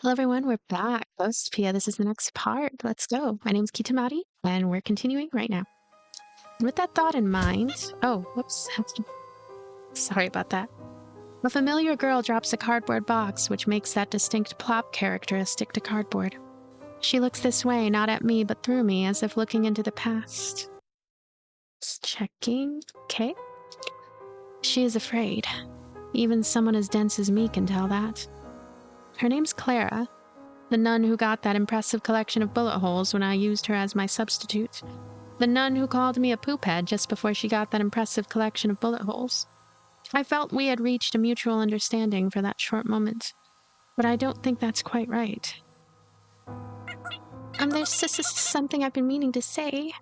Hello everyone, we're back. Ghostpia, this is the next part. Let's go. My name's Kitamari, and we're continuing right now. With that thought in mind... Oh, whoops. Sorry about that. A familiar girl drops a cardboard box, which makes that distinct plop characteristic to cardboard. She looks this way, not at me, but through me, as if looking into the past. Just checking. Okay. She is afraid. Even someone as dense as me can tell that. Her name's Clara, the nun who got that impressive collection of bullet holes when I used her as my substitute. The nun who called me a poophead just before she got that impressive collection of bullet holes. I felt we had reached a mutual understanding for that short moment, but I don't think that's quite right. There's something I've been meaning to say.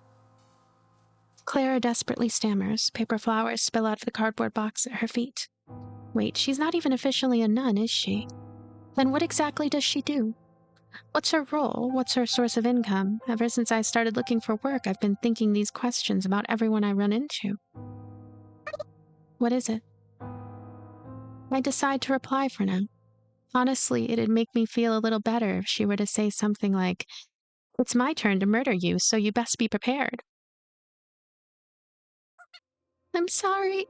Clara desperately stammers. Paper flowers spill out of the cardboard box at her feet. Wait, she's not even officially a nun, is she? Then what exactly does she do? What's her role? What's her source of income? Ever since I started looking for work, I've been thinking these questions about everyone I run into. What is it? I decide to reply for now. Honestly, it'd make me feel a little better if she were to say something like, "It's my turn to murder you, so you best be prepared." I'm sorry.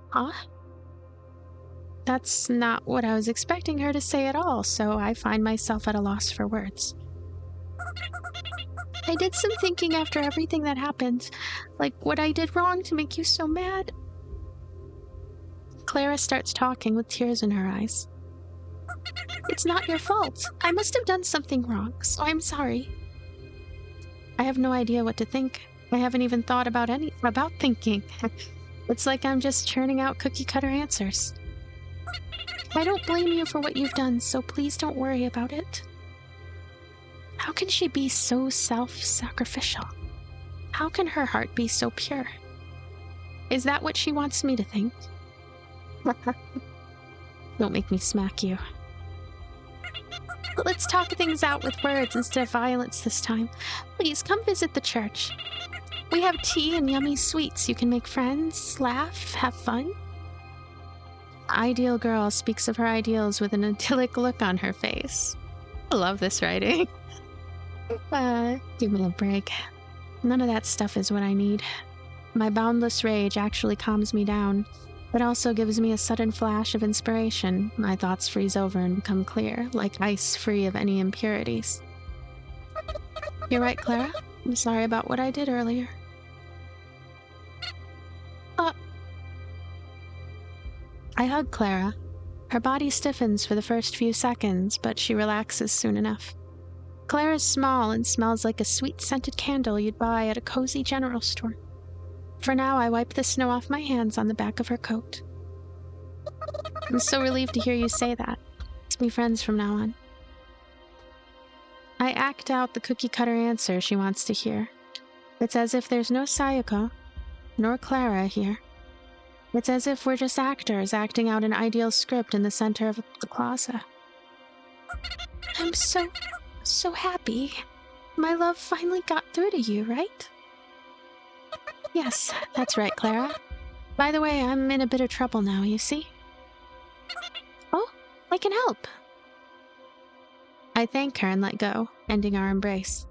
Huh? That's not what I was expecting her to say at all, so I find myself at a loss for words. I did some thinking after everything that happened, like what I did wrong to make you so mad. Clara starts talking with tears in her eyes. It's not your fault. I must have done something wrong, so I'm sorry. I have no idea what to think. I haven't even thought about thinking. It's like I'm just churning out cookie-cutter answers. I don't blame you for what you've done, so please don't worry about it. How can she be so self-sacrificial? How can her heart be so pure? Is that what she wants me to think? Don't make me smack you. Let's talk things out with words instead of violence this time. Please come visit the church. We have tea and yummy sweets. You can make friends, laugh, have fun. Ideal girl speaks of her ideals with an idyllic look on her face. I love this writing. Give me a break. None of that stuff is what I need. My boundless rage actually calms me down, but also gives me a sudden flash of inspiration. My thoughts freeze over and become clear, like ice free of any impurities. You're right, Clara. I'm sorry about what I did earlier. I hug Clara. Her body stiffens for the first few seconds, but she relaxes soon enough. Clara's small and smells like a sweet-scented candle you'd buy at a cozy general store. For now, I wipe the snow off my hands on the back of her coat. I'm so relieved to hear you say that. Let's be friends from now on. I act out the cookie-cutter answer she wants to hear. It's as if there's no Sayako, nor Clara here. It's as if we're just actors acting out an ideal script in the center of the plaza. I'm so happy. My love finally got through to you, right? Yes, that's right, Clara. By the way, I'm in a bit of trouble now, you see? Oh, I can help. I thank her and let go, ending our embrace.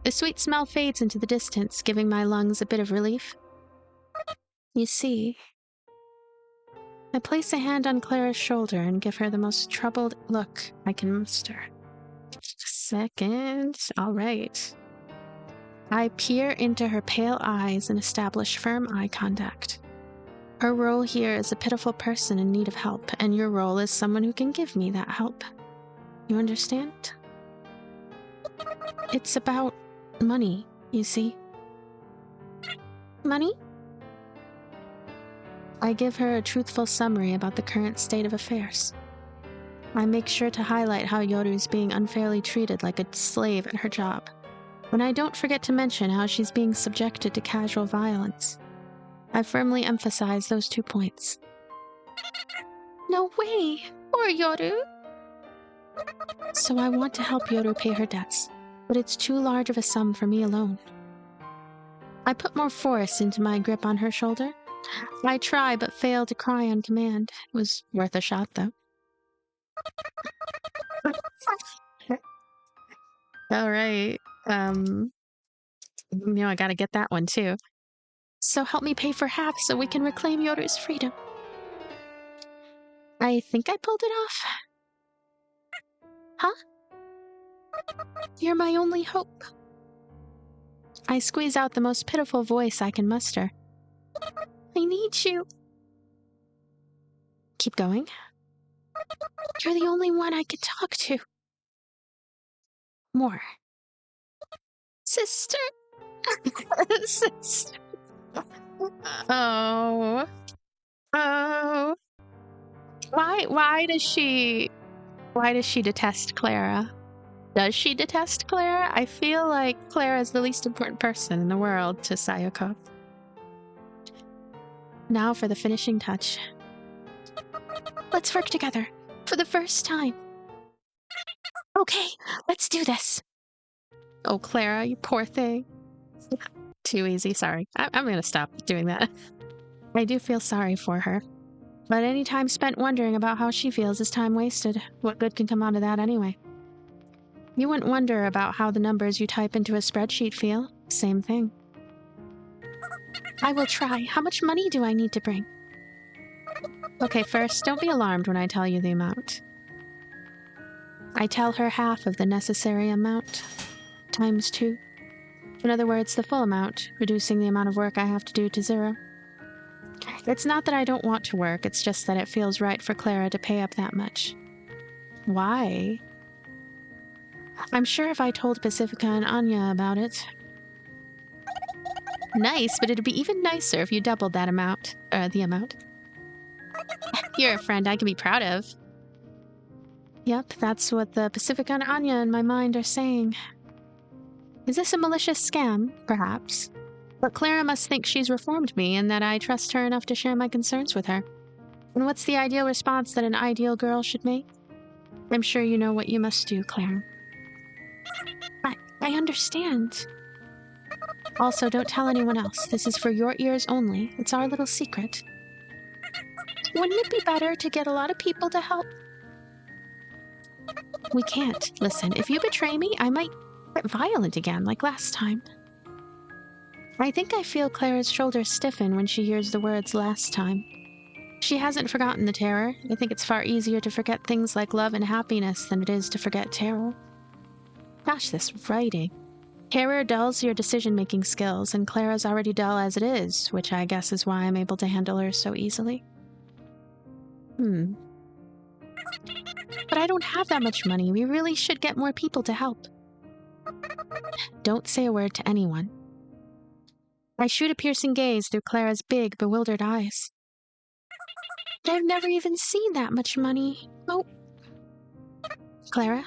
The sweet smell fades into the distance, giving my lungs a bit of relief. You see... I place a hand on Clara's shoulder and give her the most troubled look I can muster. Just a second. All right. I peer into her pale eyes and establish firm eye contact. Her role here is a pitiful person in need of help, and your role is someone who can give me that help. You understand? It's about money, you see. Money? I give her a truthful summary about the current state of affairs. I make sure to highlight how Yoru's being unfairly treated like a slave at her job, and I don't forget to mention how she's being subjected to casual violence. I firmly emphasize those 2 points. No way! Poor Yoru! So I want to help Yoru pay her debts, but it's too large of a sum for me alone. I put more force into my grip on her shoulder. I try but fail to cry on command. It was worth a shot, though. All right. I gotta get that one too. So help me pay for half so we can reclaim Yoru's freedom. I think I pulled it off. Huh? You're my only hope. I squeeze out the most pitiful voice I can muster. I need you. Keep going. You're the only one I can talk to. More. Sister. Sister. Oh. Oh. Why does she detest Clara? Does she detest Clara? I feel like Clara is the least important person in the world to Sayoko. Now for the finishing touch. Let's work together. For the first time. Okay, let's do this. Oh, Clara, you poor thing. Too easy, sorry. I'm gonna stop doing that. I do feel sorry for her. But any time spent wondering about how she feels is time wasted. What good can come out of that anyway? You wouldn't wonder about how the numbers you type into a spreadsheet feel. Same thing. I will try. How much money do I need to bring? Okay, first, don't be alarmed when I tell you the amount. I tell her half of the necessary amount. Times 2. In other words, the full amount, reducing the amount of work I have to do to 0. It's not that I don't want to work, it's just that it feels right for Clara to pay up that much. Why? I'm sure if I told Pacifica and Anya about it. Nice, but it'd be even nicer if you doubled that amount. The amount. You're a friend I can be proud of. Yep, that's what the Pacifica and Anya in my mind are saying. Is this a malicious scam? Perhaps. But Clara must think she's reformed me and that I trust her enough to share my concerns with her. And what's the ideal response that an ideal girl should make? I'm sure you know what you must do, Clara. I understand. Also, don't tell anyone else. This is for your ears only. It's our little secret. Wouldn't it be better to get a lot of people to help? We can't. Listen, if you betray me, I might get violent again, like last time. I think I feel Clara's shoulders stiffen when she hears the words last time. She hasn't forgotten the terror. I think it's far easier to forget things like love and happiness than it is to forget terror. Gosh, this writing. Terror dulls your decision-making skills, and Clara's already dull as it is, which I guess is why I'm able to handle her so easily. But I don't have that much money. We really should get more people to help. Don't say a word to anyone. I shoot a piercing gaze through Clara's big, bewildered eyes. But I've never even seen that much money. Oh. Clara?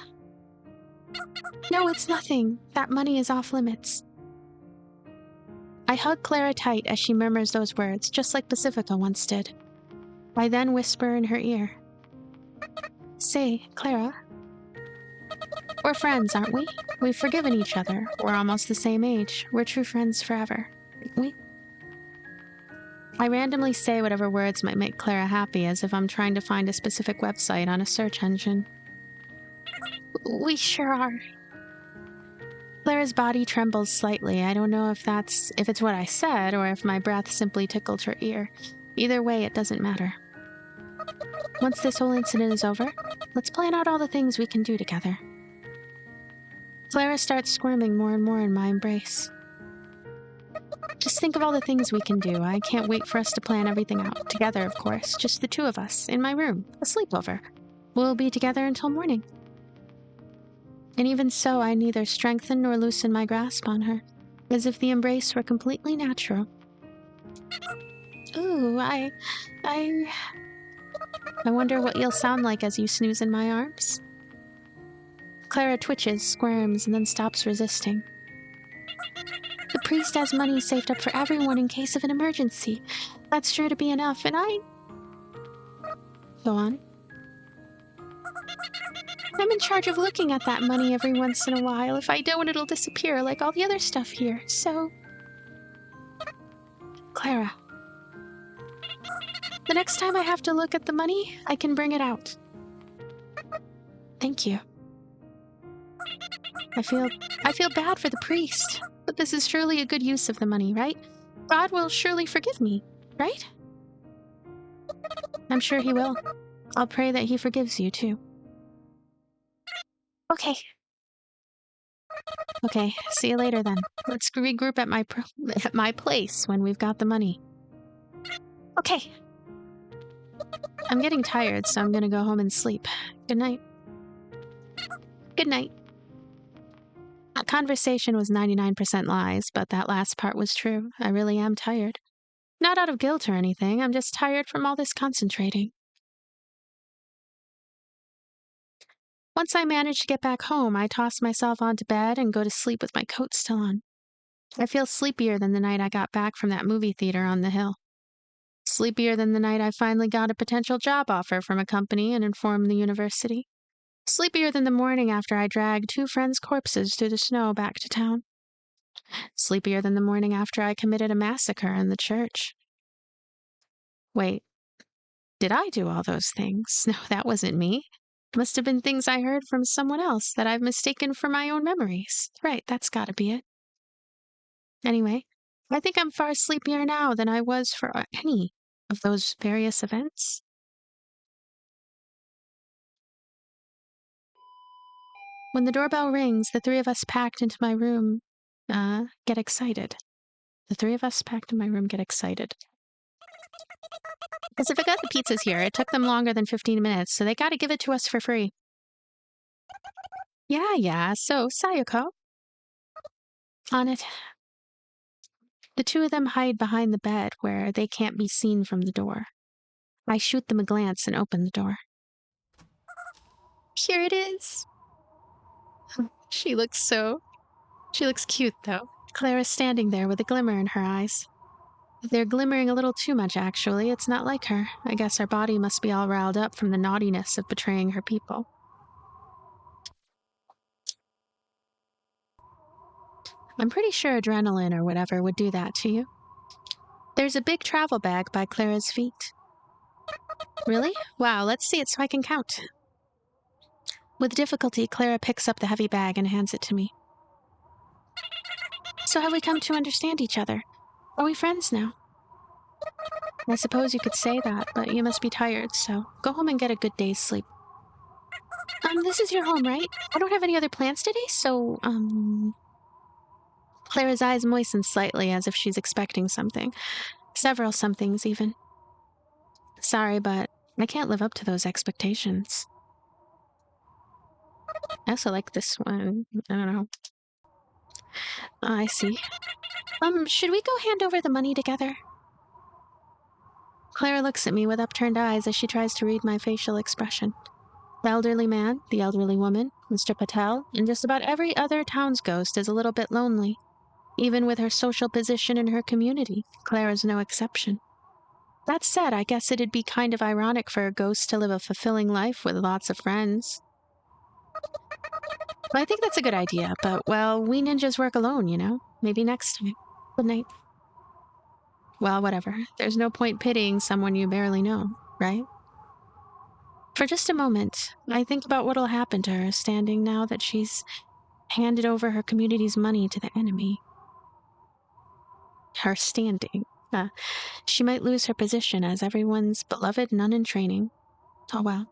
No, it's nothing. That money is off limits. I hug Clara tight as she murmurs those words, just like Pacifica once did. I then whisper in her ear. Say, Clara. We're friends, aren't we? We've forgiven each other. We're almost the same age. We're true friends forever, aren't we? I randomly say whatever words might make Clara happy, as if I'm trying to find a specific website on a search engine. We sure are. Clara's body trembles slightly. I don't know if it's what I said, or if my breath simply tickled her ear. Either way, it doesn't matter. Once this whole incident is over, let's plan out all the things we can do together. Clara starts squirming more and more in my embrace. Just think of all the things we can do. I can't wait for us to plan everything out. Together, of course. Just the 2 of us, in my room. A sleepover. We'll be together until morning. And even so, I neither strengthen nor loosen my grasp on her, as if the embrace were completely natural. Ooh, I wonder what you'll sound like as you snooze in my arms. Clara twitches, squirms, and then stops resisting. The priest has money saved up for everyone in case of an emergency. That's sure to be enough, and I... Go on. I'm in charge of looking at that money every once in a while. If I don't, it'll disappear like all the other stuff here, so... Clara. The next time I have to look at the money, I can bring it out. Thank you. I feel bad for the priest, but this is surely a good use of the money, right? God will surely forgive me, right? I'm sure he will. I'll pray that he forgives you, too. Okay. Okay, see you later then. Let's regroup at my place when we've got the money. Okay. I'm getting tired, so I'm gonna go home and sleep. Good night. Good night. That conversation was 99% lies, but that last part was true. I really am tired. Not out of guilt or anything, I'm just tired from all this concentrating. Once I manage to get back home, I toss myself onto bed and go to sleep with my coat still on. I feel sleepier than the night I got back from that movie theater on the hill. Sleepier than the night I finally got a potential job offer from a company and informed the university. Sleepier than the morning after I dragged 2 friends' corpses through the snow back to town. Sleepier than the morning after I committed a massacre in the church. Wait, did I do all those things? No, that wasn't me. Must have been things I heard from someone else that I've mistaken for my own memories. Right, that's gotta be it. Anyway, I think I'm far sleepier now than I was for any of those various events. When the doorbell rings, the 3 of us packed into my room get excited. The 3 of us packed in my room get excited. Because if I got the pizzas here, it took them longer than 15 minutes, so they gotta give it to us for free. Yeah, so, Sayoko. On it. The 2 of them hide behind the bed where they can't be seen from the door. I shoot them a glance and open the door. Here it is. She looks cute, though. Clara's standing there with a glimmer in her eyes. They're glimmering a little too much, actually. It's not like her. I guess her body must be all riled up from the naughtiness of betraying her people. I'm pretty sure adrenaline or whatever would do that to you. There's a big travel bag by Clara's feet. Really? Wow, let's see it so I can count. With difficulty, Clara picks up the heavy bag and hands it to me. So have we come to understand each other? Are we friends now? I suppose you could say that, but you must be tired, so go home and get a good day's sleep. This is your home, right? I don't have any other plans today, so, Clara's eyes moisten slightly as if she's expecting something. Several somethings, even. Sorry, but I can't live up to those expectations. I also like this one. I don't know. I see. Should we go hand over the money together? Clara looks at me with upturned eyes as she tries to read my facial expression. The elderly man, the elderly woman, Mr. Patel, and just about every other town's ghost is a little bit lonely. Even with her social position in her community, Clara's no exception. That said, I guess it'd be kind of ironic for a ghost to live a fulfilling life with lots of friends. Well, I think that's a good idea, but, well, we ninjas work alone, you know? Maybe next time. Good night. Well, whatever. There's no point pitying someone you barely know, right? For just a moment, I think about what'll happen to her standing now that she's handed over her community's money to the enemy. Her standing. She might lose her position as everyone's beloved nun in training. Oh well.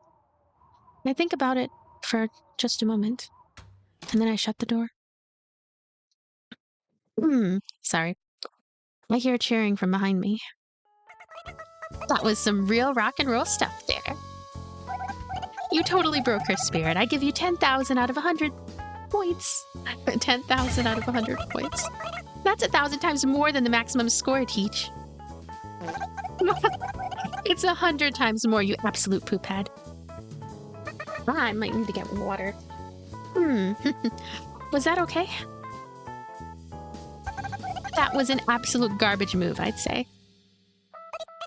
I think about it for just a moment, and then I shut the door. Sorry. I hear cheering from behind me. That was some real rock and roll stuff there. You totally broke her spirit. I give you 10,000 out of 100 points. 10,000 out of 100 points. That's 1,000 times more than the maximum score, Teach. It's 100 times more, you absolute poop head. I might need to get water. Was that okay? That was an absolute garbage move, I'd say.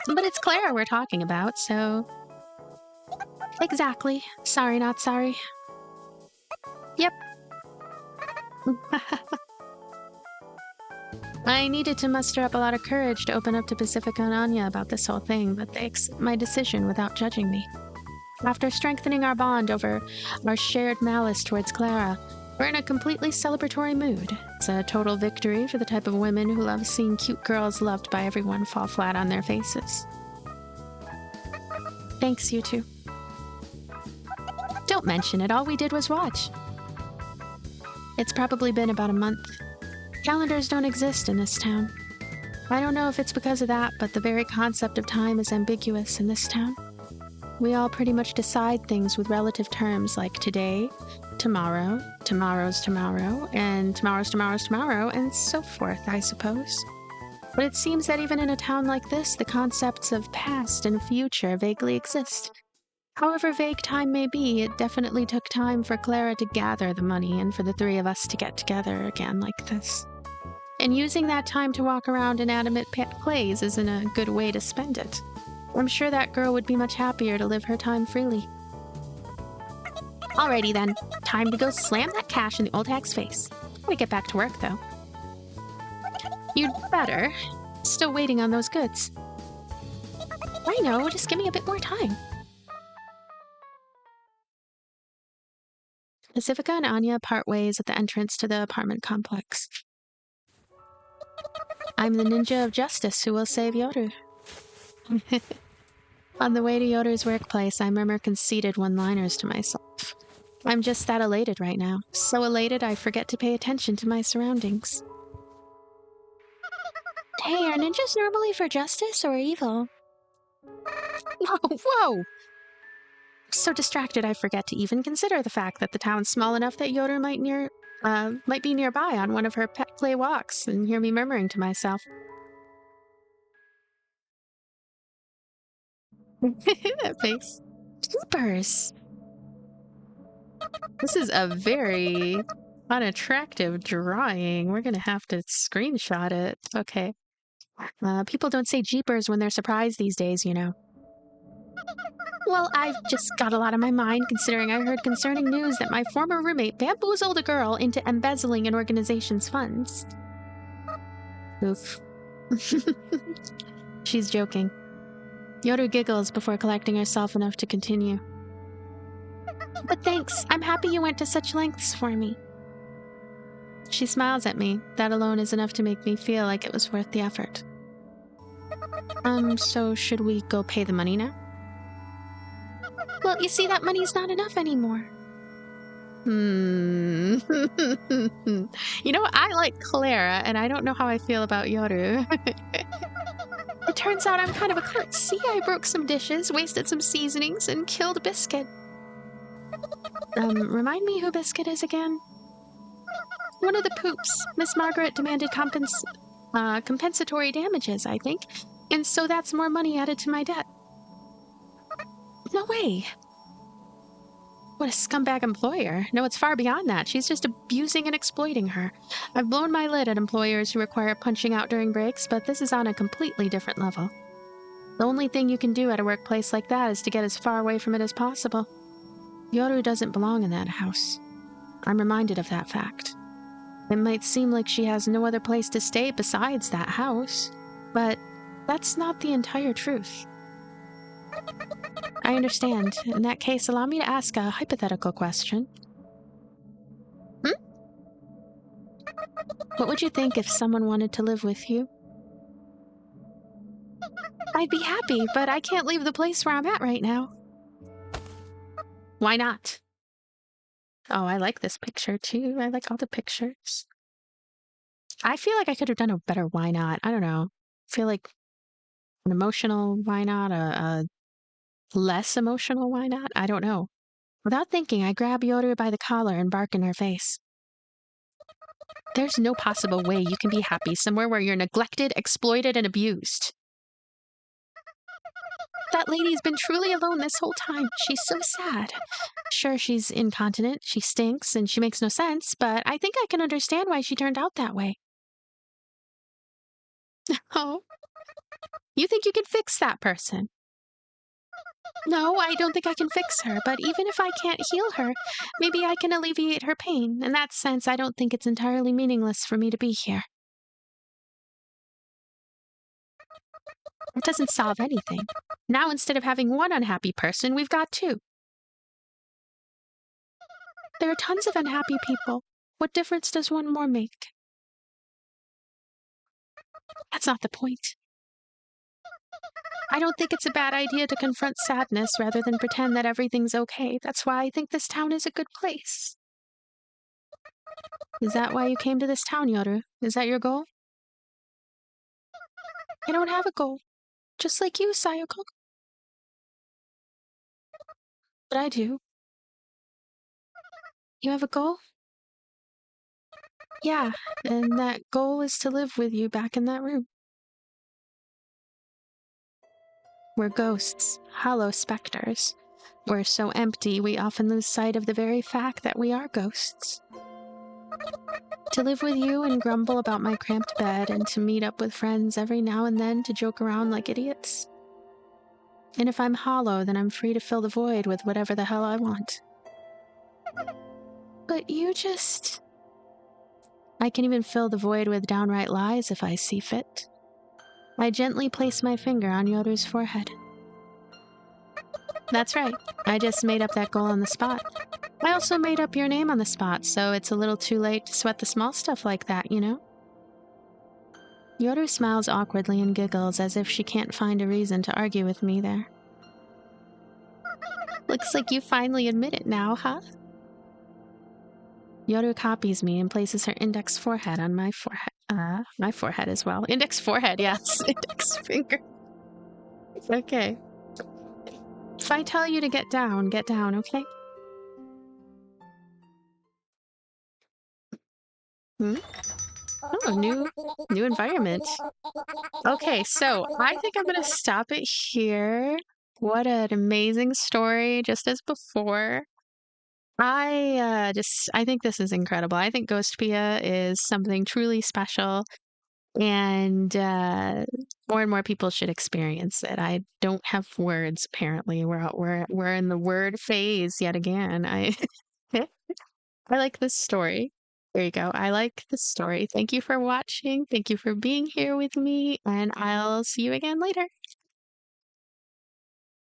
But it's Clara we're talking about, so... Exactly. Sorry, not sorry. Yep. I needed to muster up a lot of courage to open up to Pacifica and Anya about this whole thing, but they accept my decision without judging me. After strengthening our bond over our shared malice towards Clara, We're in a completely celebratory mood. It's a total victory for the type of women who love seeing cute girls loved by everyone fall flat on their faces. Thanks, you two. Don't mention it, all we did was watch. It's probably been about a month. Calendars don't exist in this town. I don't know if it's because of that, but the very concept of time is ambiguous in this town. We all pretty much decide things with relative terms like today, tomorrow, tomorrow's tomorrow, and tomorrow's tomorrow's tomorrow, and so forth, I suppose. But it seems that even in a town like this, the concepts of past and future vaguely exist. However vague time may be, it definitely took time for Clara to gather the money and for the three of us to get together again like this. And using that time to walk around inanimate plays isn't a good way to spend it. I'm sure that girl would be much happier to live her time freely. Alrighty then, time to go slam that cash in the old hag's face. Gotta get back to work though. You'd better. Still waiting on those goods. I know, just give me a bit more time. Pacifica and Anya part ways at the entrance to the apartment complex. I'm the ninja of justice who will save Yoru. On the way to Yoru's workplace, I murmur conceited one-liners to myself. I'm just that elated right now. So elated I forget to pay attention to my surroundings. Hey, are ninjas normally for justice or evil? Whoa! So distracted I forget to even consider the fact that the town's small enough that Yoru might be nearby on one of her pet play walks and hear me murmuring to myself. That face. Jeepers! This is a very unattractive drawing. We're gonna have to screenshot it. Okay. People don't say jeepers when they're surprised these days, you know. Well, I've just got a lot on my mind considering I heard concerning news that my former roommate bamboozled a girl into embezzling an organization's funds. Oof. She's joking. Yoru giggles before collecting herself enough to continue. But thanks, I'm happy you went to such lengths for me. She smiles at me. That alone is enough to make me feel like it was worth the effort. So should we go pay the money now? Well, you see, that money's not enough anymore. You know, I like Clara, and I don't know how I feel about Yoru. It turns out I'm kind of a klutz. See, I broke some dishes, wasted some seasonings, and killed Biscuit. Remind me who Biscuit is again? One of the poops. Miss Margaret demanded compensatory damages, I think, and so that's more money added to my debt. No way. What a scumbag employer. No, it's far beyond that. She's just abusing and exploiting her. I've blown my lid at employers who require punching out during breaks, but this is on a completely different level. The only thing you can do at a workplace like that is to get as far away from it as possible. Yoru doesn't belong in that house. I'm reminded of that fact. It might seem like she has no other place to stay besides that house, but that's not the entire truth. I understand. In that case, allow me to ask a hypothetical question. What would you think if someone wanted to live with you? I'd be happy, but I can't leave the place where I'm at right now. Why not? Oh, I like this picture too. I like all the pictures. I feel like I could have done a better why not. I don't know. I feel like an emotional why not, a less emotional why not? I don't know. Without thinking, I grab Yoru by the collar and bark in her face. There's no possible way you can be happy somewhere where you're neglected, exploited, and abused. That lady's been truly alone this whole time. She's so sad. Sure, she's incontinent, she stinks, and she makes no sense, but I think I can understand why she turned out that way. Oh. You think you can fix that person? No, I don't think I can fix her, but even if I can't heal her, maybe I can alleviate her pain. In that sense, I don't think it's entirely meaningless for me to be here. It doesn't solve anything. Now, instead of having one unhappy person, we've got two. There are tons of unhappy people. What difference does one more make? That's not the point. I don't think it's a bad idea to confront sadness rather than pretend that everything's okay. That's why I think this town is a good place. Is that why you came to this town, Yoru? Is that your goal? I don't have a goal. Just like you, Sayoko. But I do. You have a goal? Yeah, and that goal is to live with you back in that room. We're ghosts, hollow specters. We're so empty we often lose sight of the very fact that we are ghosts. To live with you and grumble about my cramped bed, and to meet up with friends every now and then to joke around like idiots. And if I'm hollow, then I'm free to fill the void with whatever the hell I want. But you just... I can even fill the void with downright lies if I see fit. I gently place my finger on Yoru's forehead. That's right, I just made up that goal on the spot. I also made up your name on the spot, so it's a little too late to sweat the small stuff like that, you know? Yoru smiles awkwardly and giggles as if she can't find a reason to argue with me there. Looks like you finally admit it now, huh? Yoru copies me and places her index forehead on my forehead. My forehead as well. Index forehead, yes. Index finger. Okay. If I tell you to get down, okay? Oh, new environment. Okay, so I think I'm gonna stop it here. What an amazing story, just as before. I think this is incredible. I think Ghostpia is something truly special, and more and more people should experience it. I don't have words. Apparently, we're in the word phase yet again. I I like this story. There you go. I like this story. Thank you for watching. Thank you for being here with me, and I'll see you again later.